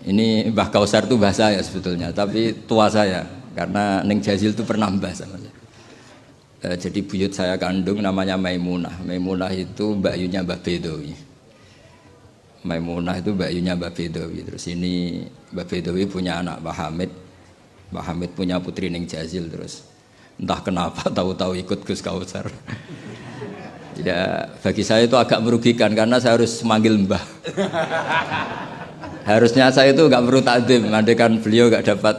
Ini Mbah Kausar itu bahasa ya sebetulnya, tapi tua saya karena Neng Jazil itu pernah mbah sama saya. Jadi buyut saya kandung namanya Maimunah. Maimunah itu Mbak Yunya Mbah Bedowi. Maimunah itu Mbak Yunya Mbah Bedowi. Terus ini Mbah Bedowi punya anak Mbah Hamid. Mbah Hamid punya putri Neng Jazil. Terus entah kenapa tahu-tahu ikut Gus Kausar. Ya, bagi saya itu agak merugikan karena saya harus manggil mbah. Harusnya saya itu nggak perlu takdim, mandikan beliau nggak dapat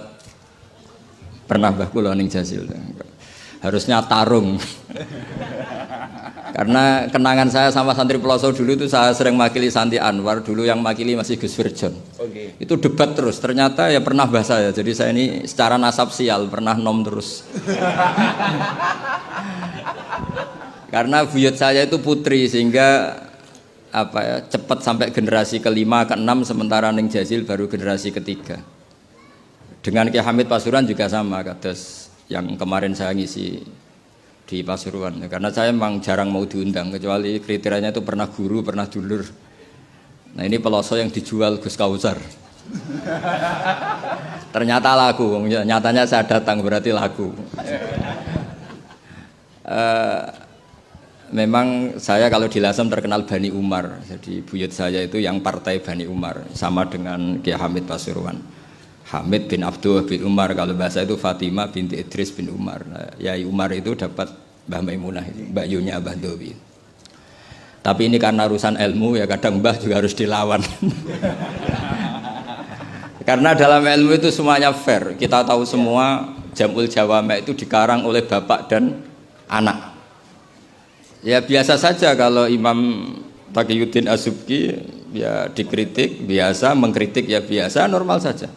pernah Mbah kula ning Jazil. Harusnya tarung. Karena kenangan saya sama santri Peloso dulu itu saya sering makili Santi Anwar, dulu yang makili masih Gus Firjon. Okay. Itu debat terus, ternyata ya pernah mbah saya. Jadi saya ini secara nasab sial, pernah nom terus. Karena buyut saya itu putri sehingga apa ya, cepat sampai generasi kelima, keenam, sementara Neng Jazil baru generasi ketiga. Dengan Ki Hamid Pasuruan juga sama, kados yang kemarin saya ngisi di Pasuruan. Karena saya memang jarang mau diundang, kecuali kriterianya itu pernah guru, pernah dulur. Nah ini Peloso yang dijual Gus Kausar. Ternyata laku, nyatanya saya datang berarti laku. Memang saya kalau di Lasem terkenal Bani Umar. Jadi buyut saya itu yang partai Bani Umar, sama dengan Kiai Hamid Pasuruan. Hamid bin Abdullah bin Umar, kalau bahasa itu Fatimah binti Idris bin Umar. Nah, Yai Umar itu dapat Mbah Maimunah, Mbak Yunya Mbah Dowi. Tapi ini karena urusan ilmu ya kadang Mbah juga harus dilawan. Karena dalam ilmu itu semuanya fair. Kita tahu semua Jamul Jawame itu dikarang oleh bapak dan anak. Ya biasa saja kalau Imam Taqiyuddin Az-Subki ya dikritik biasa, mengkritik ya biasa, normal saja.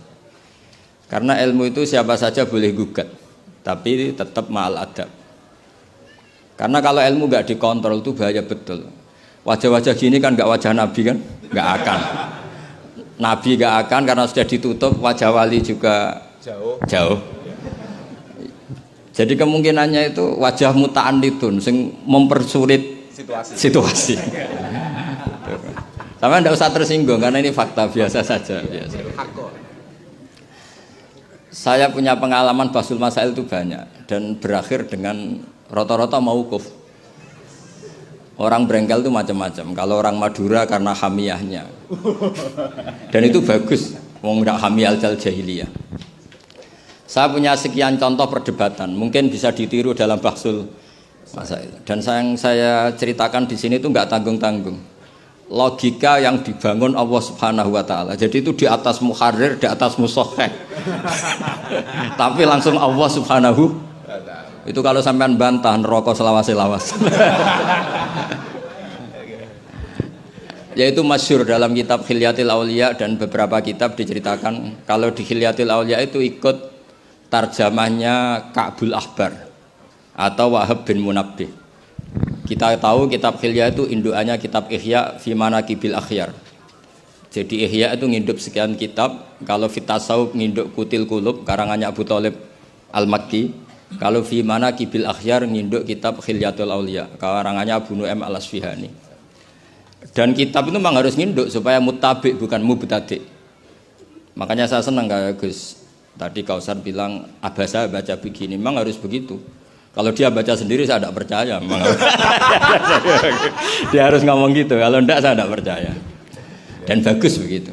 Karena ilmu itu siapa saja boleh gugat, tapi tetap ma'al adab. Karena kalau ilmu nggak dikontrol itu bahaya betul. Wajah-wajah gini kan nggak wajah Nabi kan, nggak akan. Nabi nggak akan karena sudah ditutup, wajah wali juga jauh. Jadi kemungkinannya itu wajah muta'annitun sing mempersulit situasi. Sama tidak usah tersinggung karena ini fakta biasa saja. Biasa. Saya punya pengalaman Basul Masail itu banyak dan berakhir dengan rata-rata mauquf. Orang Brengkel itu macam-macam. Kalau orang Madura karena hamiyahnya. Dan itu bagus. Wong ndak hamiyal jahiliyah. Saya punya sekian contoh perdebatan, mungkin bisa ditiru dalam Basul Masail. Dan yang saya ceritakan di sini itu nggak tanggung-tanggung. Logika yang dibangun Allah Subhanahu Wa Taala. Jadi itu di atas muharrir, di atas musoheh. Tapi langsung Allah Subhanahu. Itu kalau sampean bantah neraka selawas-lawas. Yaitu masyhur dalam kitab Khilyatil Auliya dan beberapa kitab diceritakan kalau di Khilyatil Auliya itu ikut tarjamahnya Ka'bul Ahbar atau Wahab bin Munabbih. Kita tahu kitab Khilya itu indukannya kitab Ihya fi Manaqibil Akhyar. Jadi Ihya itu nginduk sekian kitab. Kalau Fitasawuf nginduk Kutil Qulub karangannya Abu Thalib Al-Makki. Kalau fi Manaqibil Akhyar nginduk kitab Khilyatul Auliya karangannya Abu Nu'aim Al-Asfihani. Dan kitab itu memang harus nginduk supaya muttabi bukan mubtadi. Makanya saya senang kayak Gus tadi Kausar bilang abasa baca begini, memang harus begitu. Kalau dia baca sendiri saya tidak percaya. Dia harus ngomong gitu. Kalau tidak saya tidak percaya. Dan bagus begitu.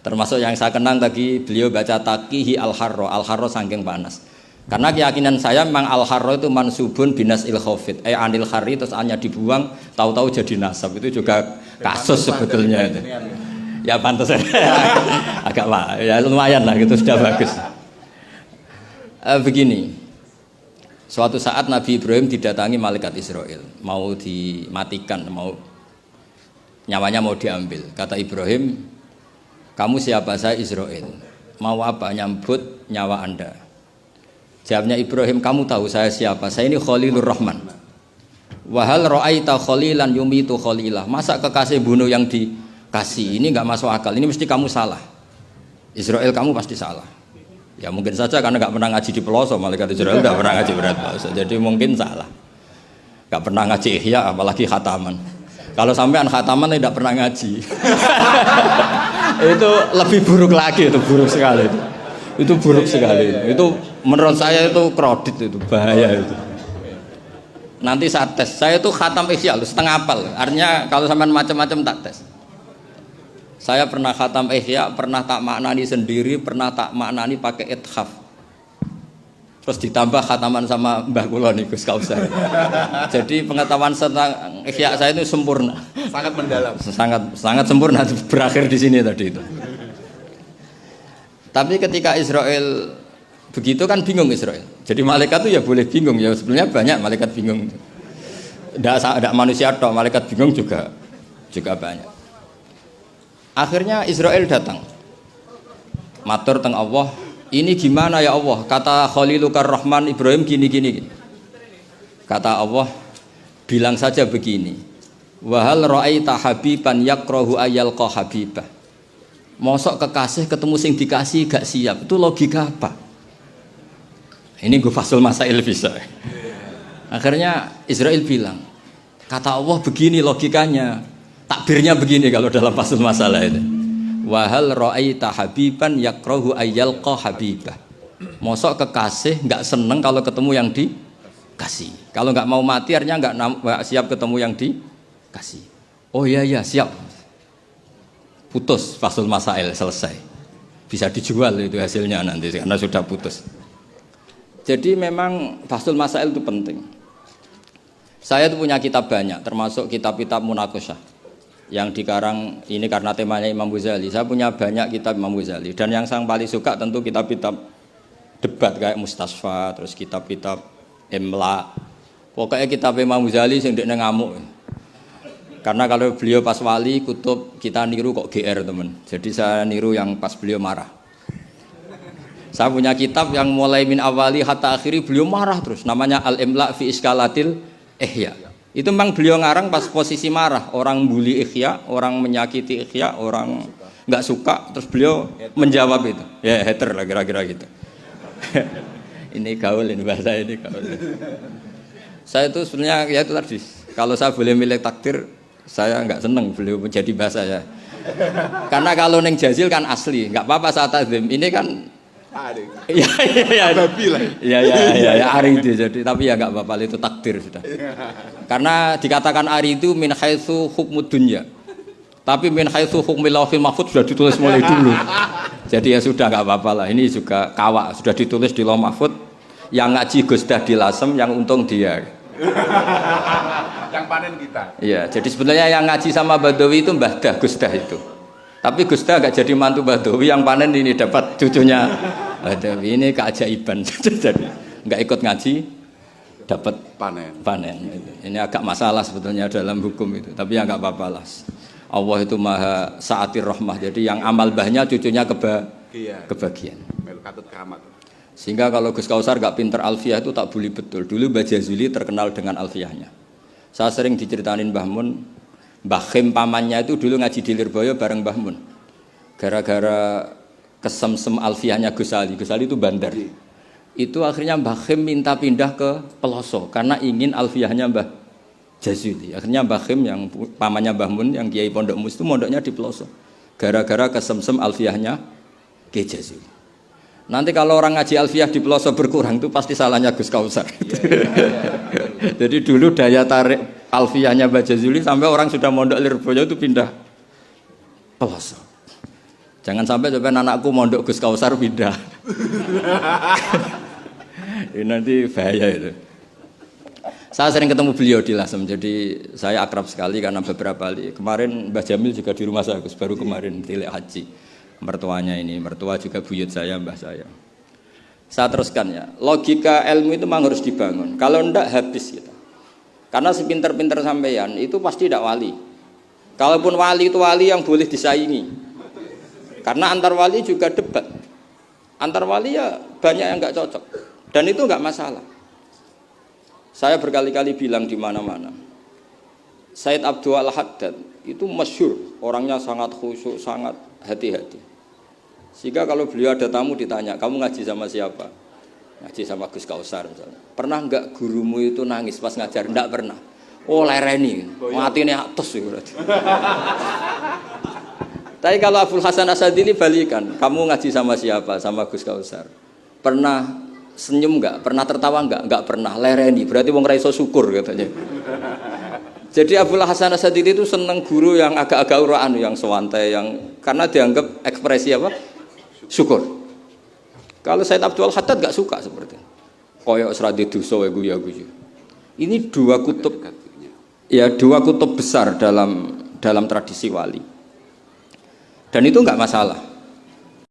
Termasuk yang saya kenang tadi beliau baca Taqihi Al-Harro. Al-Harro saking panas. Karena keyakinan saya memang Al-Harro itu mansubun binas il-khofit. Anil khari terus hanya dibuang, tahu-tahu jadi nasab. Itu juga kasus sebetulnya itu. Ya pantas agak pak, ya lumayan lah gitu sudah bagus. Begini, suatu saat Nabi Ibrahim didatangi malaikat Israel, mau dimatikan, mau nyawanya mau diambil. Kata Ibrahim, kamu siapa? Saya Israel. Mau apa? Nyambut nyawa anda. Jawabnya Ibrahim, kamu tahu saya siapa? Saya ini Khalilur Rahman. Wahal ro'aita khalilan yumitu khalilah. Masa kekasih bunuh yang dikasih? Ini nggak masuk akal. Ini mesti kamu salah. Israel kamu pasti salah. Ya mungkin saja karena nggak pernah ngaji di Peloso. Malaikat Israel nggak pernah ngaji berat Peloso. Jadi mungkin salah. Nggak pernah ngaji Ihya, apalagi khataman. Kalau sampean khataman tidak pernah ngaji. Itu lebih buruk lagi, itu buruk sekali itu. Itu buruk sekali. Itu menurut saya itu kredit itu bahaya itu. Nanti saya tes, saya itu khatam ihya setengah apal. Artinya kalau sampean macam-macam tak tes. Saya pernah khatam ihya, pernah tak maknani sendiri, pernah tak maknani pakai ithaf. Terus ditambah khataman sama Mbah kula niku Gus Kausar. Jadi pengetahuan tentang ihya saya itu sempurna. Sangat mendalam. Sangat sempurna berakhir di sini tadi itu. Tapi ketika Israel begitu kan bingung Israel. Jadi malaikat itu ya boleh bingung ya, sebenarnya banyak malaikat bingung. Tidak manusia toh, malaikat bingung juga banyak. Akhirnya Israel datang. Matur teng Allah, ini gimana ya Allah? Kata Khalilukar Rahman Ibrahim gini. Kata Allah, bilang saja begini. Wahal ra'aita habiban yakrahu ayyalqa habibah. Mosok kekasih ketemu sing dikasih gak siap. Itu logika apa? Ini gue fasul masail bisa. Akhirnya Israel bilang, kata Allah begini logikanya, takbirnya begini kalau dalam fasul masalah itu. Wahal ra'aita habiban yakrahu ayyalqa habibah. Mosok kekasih nggak seneng kalau ketemu yang dikasih. Kalau nggak mau mati artinya nggak siap ketemu yang dikasih. Oh iya siap. Putus fasul masail selesai. Bisa dijual itu hasilnya nanti karena sudah putus. Jadi memang fasul masail itu penting. Saya itu punya kitab banyak, termasuk kitab-kitab munakosyah yang dikarang ini karena temanya Imam Ghazali. Saya punya banyak kitab Imam Ghazali dan yang saya paling suka tentu kitab-kitab debat kayak Mustasfa, terus kitab-kitab Imla. Pokoknya kitab Imam Ghazali sing ndekne ngamuk. Karena kalau beliau pas wali kutub kita niru kok GR teman. Jadi saya niru yang pas beliau marah. Saya punya kitab yang mulai min awali hatta akhiri beliau marah terus. Namanya Al-Imla fi Iskalatil Ihya. Itu memang beliau ngarang pas posisi marah. Orang bully Ihya, orang menyakiti Ihya, orang nggak suka. Terus beliau menjawab itu. Ya hater lah kira-kira gitu. Ini gaul ini bahasa ini gaul. Saya itu sebenarnya ya itu tadi. Kalau saya boleh milih takdir, saya nggak seneng beliau menjadi bahasa ya. Karena kalau neng jazil kan asli, nggak apa-apa saat azim. Ini kan ya ari itu jadi tapi ya nggak apa-apa itu takdir sudah. Karena dikatakan ari itu min haitsu hukmud dunya. Tapi min haitsu hukmil lauhil mahfuz sudah ditulis mulai dulu. Jadi ya sudah nggak apa-apa lah. Ini juga kawak sudah ditulis di lauh mahfuz. Yang ngaji Gusdah di Lasem, yang untung dia. Yang panen kita. Iya, jadi sebenarnya yang ngaji sama Badawi itu Mbah Dah Gusdah itu. Tapi Gusdah gak jadi mantu Badawi, yang panen ini dapat cucunya Badawi. Ini keajaiban. Jadi nggak ikut ngaji dapat panen. Ini agak masalah sebetulnya dalam hukum itu. Tapi ya nggak apa-apa lah. Allah itu maha saatir rahmah. Jadi yang amal bahnya cucunya kebagian. Katut keramat. Sehingga kalau Gus Kausar gak pinter alfiyah itu tak bully betul. Dulu Mbah Jazuli terkenal dengan alfiyahnya. Saya sering diceritain Mbah Mun, Mbah Khim pamannya itu dulu ngaji di Lirboyo bareng Mbah Mun. Gara-gara kesemsem alfiyahnya Gus Ali. Gus Ali itu bandar. Itu akhirnya Mbah Khim minta pindah ke Peloso karena ingin alfiyahnya Mbah Jazuli. Akhirnya Mbah Khim yang pamannya Mbah Mun yang Kiai Pondok Mus itu mondoknya di Peloso. Gara-gara kesemsem alfiyahnya Kiai Jazuli. Nanti kalau orang ngaji alfiyah di Peloso berkurang itu pasti salahnya Gus Kausar. Jadi dulu daya tarik alfiyahnya Mbah Jazuli sampai orang sudah mondok Lirboyo itu pindah Peloso. Jangan sampai anakku mondok Gus Kausar pindah. Ini nanti bahaya itu. Saya sering ketemu beliau di Lasem, jadi saya akrab sekali karena beberapa kali. Kemarin Mbah Jamil juga di rumah saya, Gus, baru kemarin tilek haji. Mertuanya ini, mertua juga buyut saya, mbah saya. Saya teruskan ya, logika ilmu itu memang harus dibangun. Kalau enggak habis kita. Karena sepinter-pinter sampeyan itu pasti tidak wali. Kalaupun wali itu wali yang boleh disaingi. Karena antar wali juga debat. Antar wali ya banyak yang enggak cocok. Dan itu enggak masalah. Saya berkali-kali bilang di mana-mana. Said Abdul Al-Haddad itu masyhur, orangnya sangat khusyuk, sangat hati-hati. Sehingga kalau beliau ada tamu ditanya, kamu ngaji sama siapa? Ngaji sama Gus Kausar misalnya. Pernah enggak gurumu itu nangis pas ngajar? Enggak pernah. Oh lereni, mati ini atas berarti. Tapi kalau Abul Hasan Asadili balikan, kamu ngaji sama siapa? Sama Gus Kausar. Pernah senyum enggak? Pernah tertawa enggak? Enggak pernah. Lereni, berarti wong ra iso syukur katanya. Jadi Abul Hasan Asadili itu seneng guru yang agak-agak uraan, yang sewantai, yang karena dianggap ekspresi apa? Syukur. Kalau Said Abdul Haddad enggak suka seperti itu. Koyok seradi dosa wae guyu-guyu. Ini dua kutub, ya dua kutub besar dalam tradisi wali. Dan itu enggak masalah.